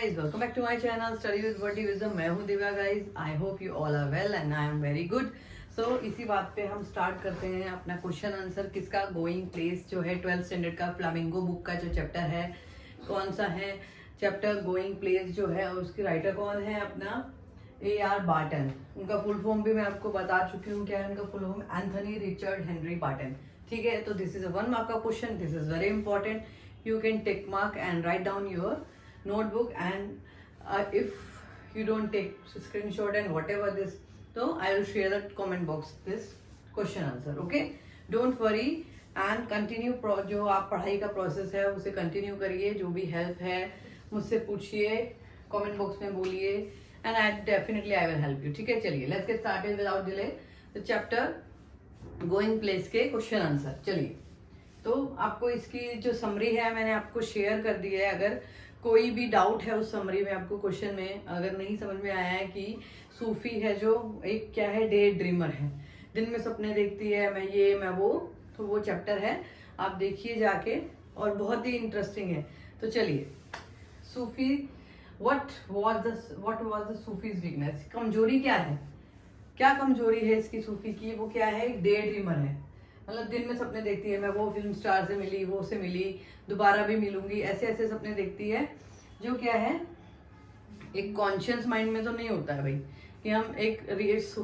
Guys, welcome back to my channel Study with Wordy Wisdom। मैं हूँ Divya guys. I hope you all are well and I am very good. So इसी बात पे हम start करते हैं अपना क्वेश्चन आंसर। किसका? गोइंग प्लेस जो है 12th स्टैंडर्ड का फ्लामिंगो बुक का जो चैप्टर है, कौन सा है चैप्टर? गोइंग प्लेस जो है, उसकी राइटर कौन है? अपना A.R. बार्टन। उनका फुल फॉर्म भी मैं आपको बता चुकी हूँ, क्या है उनका full form? Anthony Richard Henry Barton. ठीक है, तो दिस इज अ 1 मार्क का question. This is very important. You can take mark and write down your notebook, and if you don't take screenshot and whatever this, so I will share the comment box this question answer, okay? Don't worry and continue जो आप पढ़ाई का process है उसे continue करिए। जो भी help है मुझसे पूछिए, कमेंट बॉक्स में बोलिए and I definitely I will help you. ठीक है, चलिए let's get started without delay the chapter going place के क्वेश्चन आंसर। चलिए, तो आपको इसकी जो समरी है मैंने आपको शेयर कर दी है। अगर कोई भी डाउट है उस समरी में, आपको क्वेश्चन में अगर नहीं समझ में आया है कि सूफी है जो एक क्या है, डे ड्रीमर है, दिन में सपने देखती है, मैं ये मैं वो, तो वो चैप्टर है, आप देखिए जाके और बहुत ही इंटरेस्टिंग है। तो चलिए, Sophie what was the Sophie's weakness? कमजोरी क्या है? क्या कमजोरी है इसकी सूफी की? वो क्या है? एक डे ड्रीमर है, मतलब दिन में सपने देखती है। मैं वो फिल्म स्टार से मिली, वो से मिली, दोबारा भी मिलूंगी, ऐसे ऐसे सपने देखती है। जो क्या है, एक कॉन्शियस माइंड में तो नहीं होता है भाई कि हम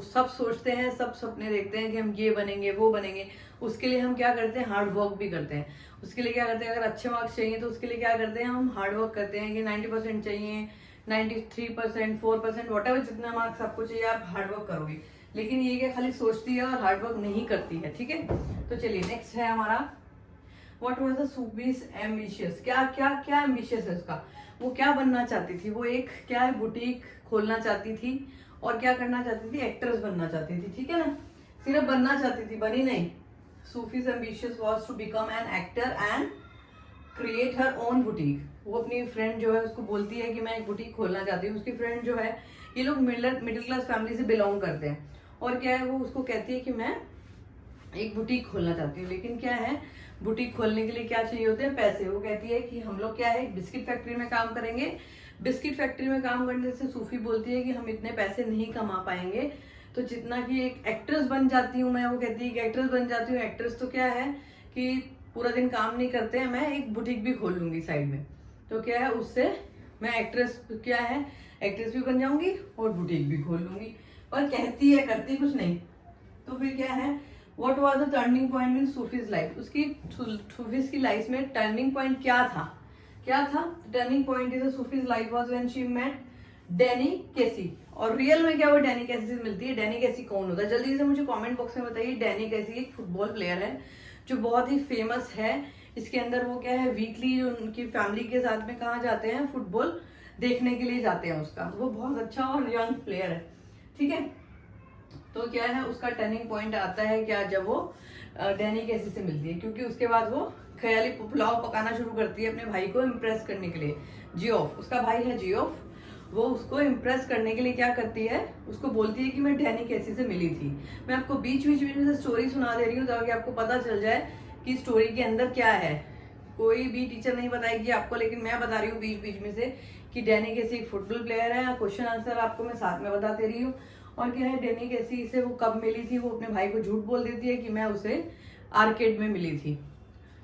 सब सोचते हैं, सब सपने देखते हैं कि हम ये बनेंगे वो बनेंगे। उसके लिए हम क्या करते हैं? हार्ड वर्क भी करते हैं। उसके लिए क्या करते हैं? अगर अच्छे मार्क्स चाहिए तो उसके लिए क्या करते हैं? हम हार्ड वर्क करते हैं कि 90% चाहिए, 93%, 4%, वॉटेवर जितना मार्क्स आपको चाहिए आप हार्ड वर्क करोगे। लेकिन ये क्या खाली सोचती है और हार्ड वर्क नहीं करती है। ठीक है, तो चलिए नेक्स्ट है हमारा, what was the Sufis ambitious? क्या क्या क्या एम्बिशियस है उसका? वो क्या बनना चाहती थी? वो एक क्या है, बुटीक खोलना चाहती थी। और क्या करना चाहती थी? एक्ट्रेस बनना चाहती थी। ठीक है ना, सिर्फ बनना चाहती थी, बनी नहीं। Sophie's ambitious was to become an actor and create her own boutique. वो अपनी फ्रेंड जो है उसको बोलती है कि मैं एक बुटीक खोलना चाहती हूँ। उसकी फ्रेंड जो है, ये लोग मिडिल क्लास फैमिली से बिलोंग करते हैं, और क्या है, वो उसको कहती है कि मैं एक बुटीक खोलना चाहती हूँ। लेकिन क्या है, बुटीक खोलने के लिए क्या चाहिए होते हैं? पैसे। वो कहती है कि हम लोग क्या है, बिस्किट फैक्ट्री में काम करेंगे। बिस्किट फैक्ट्री में काम करने से सूफी बोलती है कि हम इतने पैसे नहीं कमा पाएंगे, तो जितना कि एक एक्ट्रेस बन जाती हूँ मैं। वो कहती है कि एक्ट्रेस बन जाती हूँ। एक्ट्रेस तो क्या है कि पूरा दिन काम नहीं करते हैं, मैं एक बुटीक भी खोल लूंगी साइड में। तो क्या है, उससे मैं एक्ट्रेस क्या है, एक्ट्रेस भी बन जाऊंगी और बुटीक भी खोल लूंगी। और कहती है, करती कुछ नहीं। तो फिर क्या है, what was the turning point in Sophie's life? उसकी सूफीज की लाइफ में टर्निंग पॉइंट क्या था? क्या था turning point in Sophie's life? Was when she met Danny Casey. और रियल में क्या वो डैनी कैसी से मिलती है? डैनी कैसी कौन होता है? जल्दी से मुझे कमेंट बॉक्स में बताइए। डैनी कैसी एक फुटबॉल प्लेयर है जो बहुत ही फेमस है। इसके अंदर वो क्या है, वीकली उनकी फैमिली के साथ में कहाँ जाते हैं? फुटबॉल देखने के लिए जाते हैं उसका। वो बहुत अच्छा और यंग प्लेयर है। ठीक है, तो क्या है, उसका टर्निंग पॉइंट आता है क्या, जब वो डैनी कैसी से मिलती है। क्योंकि उसके बाद वो ख्याली पुलाव पकाना शुरू करती है अपने भाई को इम्प्रेस करने के लिए। जियोफ, उसका भाई है जियोफ। वो उसको इम्प्रेस करने के लिए क्या करती है, उसको बोलती है कि मैं डैनी कैसी से मिली थी। मैं आपको बीच बीच में से स्टोरी सुना दे रही हूँ ताकि आपको पता चल जाए कि स्टोरी के अंदर क्या है। कोई भी टीचर नहीं बताएगी आपको, लेकिन मैं बता रही हूँ बीच बीच में से कि डैनी कैसी एक फुटबॉल प्लेयर है। क्वेश्चन आंसर आपको मैं साथ में बताते रही हूँ। और क्या है, डैनी कैसी से वो कब मिली थी? वो अपने भाई को झूठ बोल देती है कि मैं उसे आर्केड में मिली थी।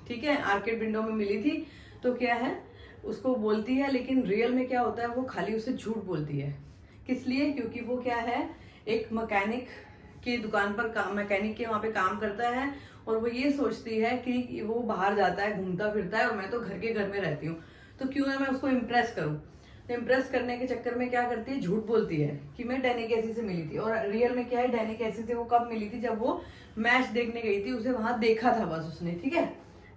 ठीक है, आर्केड विंडो में मिली थी। तो क्या है, उसको बोलती है, लेकिन रियल में क्या होता है, वो खाली उसे झूठ बोलती है। किस लिए? क्योंकि वो क्या है, एक मैकेनिक की दुकान पर मैकेनिक के वहां पे काम करता है, और वो ये सोचती है कि वो बाहर जाता है, घूमता फिरता है, और मैं तो घर के घर में रहती हूँ, तो क्यों ना मैं उसको इम्प्रेस करूँ। तो इम्प्रेस करने के चक्कर में क्या करती है, झूठ बोलती है कि मैं डैनी कैसी से मिली थी। और रियल में क्या है, डैनी कैसी से वो कब मिली थी? जब वो मैच देखने गई थी, उसे वहां देखा था बस उसने। ठीक है,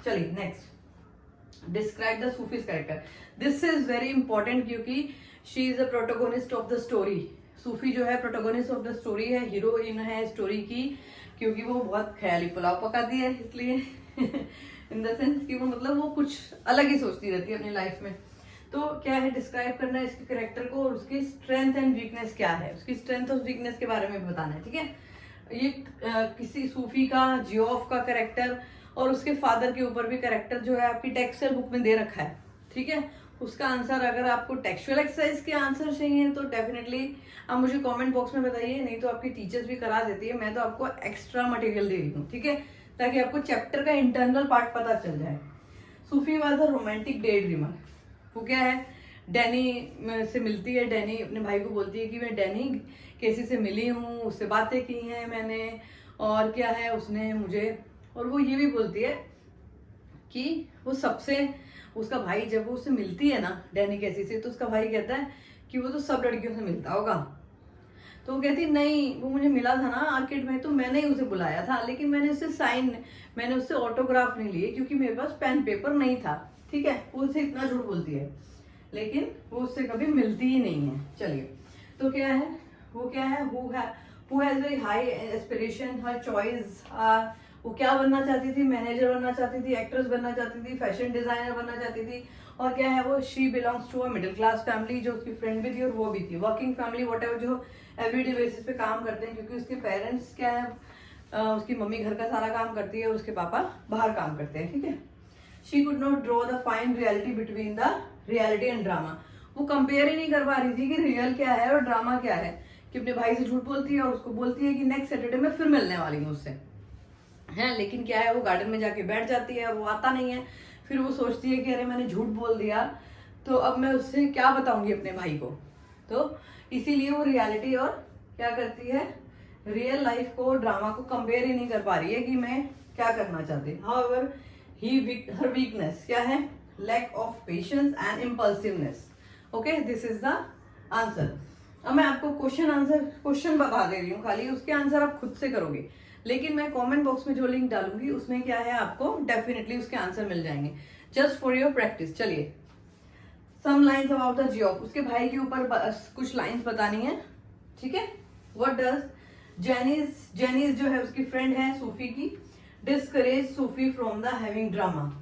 चलिए next, describe the Sophie's character. This is very important क्योंकि she is the protagonist of the story. Sophie जो है प्रोटोगोनिस्ट ऑफ द स्टोरी है, हीरोइन है स्टोरी की, क्योंकि वो बहुत ख्याली पुलाव पकाती है, इसलिए इन द सेंस कि वो मतलब वो कुछ अलग ही सोचती रहती है अपनी लाइफ में। तो क्या है, डिस्क्राइब करना है इसके कैरेक्टर को, और उसकी स्ट्रेंथ एंड वीकनेस क्या है, उसकी स्ट्रेंथ और वीकनेस के बारे में बताना है। ठीक है, ये किसी सूफी का, जियोफ का कैरेक्टर, और उसके फादर के ऊपर भी कैरेक्टर जो है आपकी टेक्सचर बुक में दे रखा है। ठीक है, उसका आंसर, अगर आपको टेक्सचुअल एक्सरसाइज के आंसर चाहिए तो डेफिनेटली आप मुझे कमेंट बॉक्स में बताइए, नहीं तो आपकी टीचर्स भी करा देती है, मैं तो आपको एक्स्ट्रा मटेरियल दे रही हूँ, ठीक है, ताकि आपको चैप्टर का इंटरनल पार्ट पता चल जाए। Sophie was a romantic daydreamer. वो क्या है, डैनी से मिलती है, डैनी अपने भाई को बोलती है कि मैं डैनी केसी से मिली हूँ, उससे बातें की हैं मैंने, और क्या है उसने मुझे, और वो ये भी बोलती है कि वो सबसे, उसका भाई जब वो उससे मिलती है ना डैनी कैसी से, तो उसका भाई कहता है कि वो तो सब लड़कियों से मिलता होगा। तो वो कहती नहीं, वो मुझे मिला था ना आर्केड में, तो मैंने ही उसे बुलाया था, लेकिन मैंने उससे ऑटोग्राफ नहीं लिए क्योंकि मेरे पास पेन पेपर नहीं था, ठीक है। वो उसे इतना झूठ बोलती है, लेकिन वो उससे कभी मिलती ही नहीं है। चलिए, तो क्या है, वो क्या है, who has very high aspiration, her choice, वो क्या बनना चाहती थी, मैनेजर बनना चाहती थी, एक्ट्रेस बनना चाहती थी, फैशन डिजाइनर बनना चाहती थी, और क्या है वो, she belongs to a middle class family, जो उसकी फ्रेंड भी थी और वो भी थी, वर्किंग फैमिली वट एवर, जो एवरीडे बेसिस पे काम करते हैं, क्योंकि उसके पेरेंट्स क्या है, उसकी मम्मी घर का सारा काम करती है और उसके पापा बाहर काम करते हैं, ठीक है। She could not draw the fine reality between the reality and drama. वो कंपेयर ही नहीं कर पा रही थी कि रियल क्या है और ड्रामा क्या है, कि अपने भाई से झूठ बोलती है और उसको बोलती है कि नेक्स्ट सैटरडे में फिर मिलने वाली हूँ उससे, है, लेकिन क्या है, वो गार्डन में जाके बैठ जाती है और वो आता नहीं है। फिर वो सोचती है कि अरे मैंने झूठ बोल दिया, तो अब मैं उससे क्या बताऊंगी अपने भाई को। तो इसीलिए वो रियलिटी और क्या करती है, रियल लाइफ को, ड्रामा को कंपेयर ही नहीं कर पा रही है कि मैं क्या करना चाहती। हाउएवर हर वीकनेस क्या है, lack of patience and impulsiveness. Okay, this is the answer. अब मैं आपको क्वेश्चन बता दे रही हूँ, खाली उसके आंसर आप खुद से करोगे, लेकिन मैं कमेंट बॉक्स में जो लिंक डालूंगी उसमें क्या है, आपको डेफिनेटली उसके आंसर मिल जाएंगे, जस्ट फॉर योर प्रैक्टिस। चलिए, some lines about the Geoff, उसके भाई के ऊपर कुछ लाइन्स बतानी है, ठीक है। व्हाट डज जेनिस जो है उसकी फ्रेंड है सूफी की, discourage Sufi from the having drama.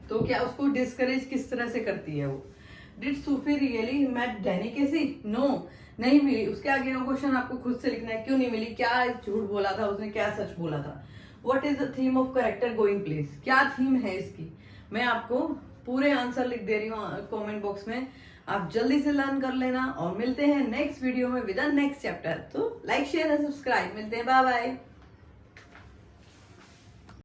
तो क्या उसको डिस्करेज किस तरह से करती है वो। Did Sophie really met Danny Casey, no, नहीं मिली। उसके आगे का क्वेश्चन आपको खुद से लिखना है, क्यों नहीं मिली, क्या झूठ बोला था उसने, क्या सच बोला था। What is the theme of character going place, क्या थीम है इसकी। मैं आपको पूरे आंसर लिख दे रही हूँ कमेंट बॉक्स में, आप जल्दी से लर्न कर लेना, और मिलते हैं नेक्स्ट वीडियो में विद द नेक्स्ट चैप्टर। तो लाइक शेयर एंड सब्सक्राइब, मिलते हैं, बाय बाय।